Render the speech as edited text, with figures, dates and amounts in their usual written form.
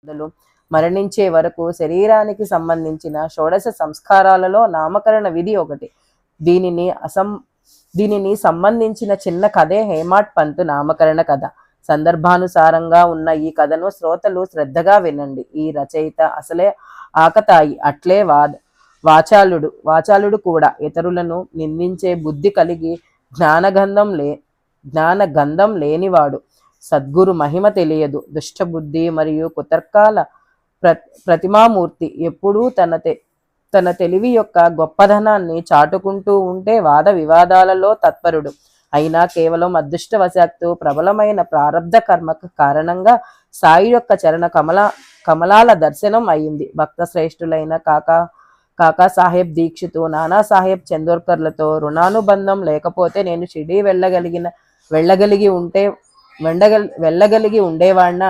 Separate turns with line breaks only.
మొదలు మరణించే వరకు శరీరానికి సంబంధించిన షోడశ సంస్కారాలలో నామకరణ విధి ఒకటి. దీనిని సంబంధించిన చిన్న కథే హేమాడ్ పంత్ నామకరణ కథ. సందర్భానుసారంగా ఉన్న ఈ కథను శ్రోతలు శ్రద్ధగా వినండి. ఈ రచయిత అసలే ఆకతాయి, అట్లే వాచాలుడు కూడా. ఇతరులను నిందించే బుద్ధి కలిగి జ్ఞానగంధం లేనివాడు. సద్గురు మహిమ తెలియదు. దుష్టబుద్ధి మరియు కుతర్కాల ప్రతిమామూర్తి. ఎప్పుడూ తన తెలివి యొక్క గొప్పదనాన్ని చాటుకుంటూ ఉంటే వాద వివాదాలలో తత్పరుడు. అయినా కేవలం అదృష్టవశాత్తు ప్రబలమైన ప్రారబ్ధ కర్మకు కారణంగా సాయి యొక్క చరణ కమలాల దర్శనం అయింది. భక్త శ్రేష్ఠులైన కాకా సాహెబ్ దీక్షితు, నానాసాహెబ్ చందోర్కర్లతో రుణానుబంధం లేకపోతే నేను షిరిడీ వెళ్ళగలిగి ఉండేవాడినా?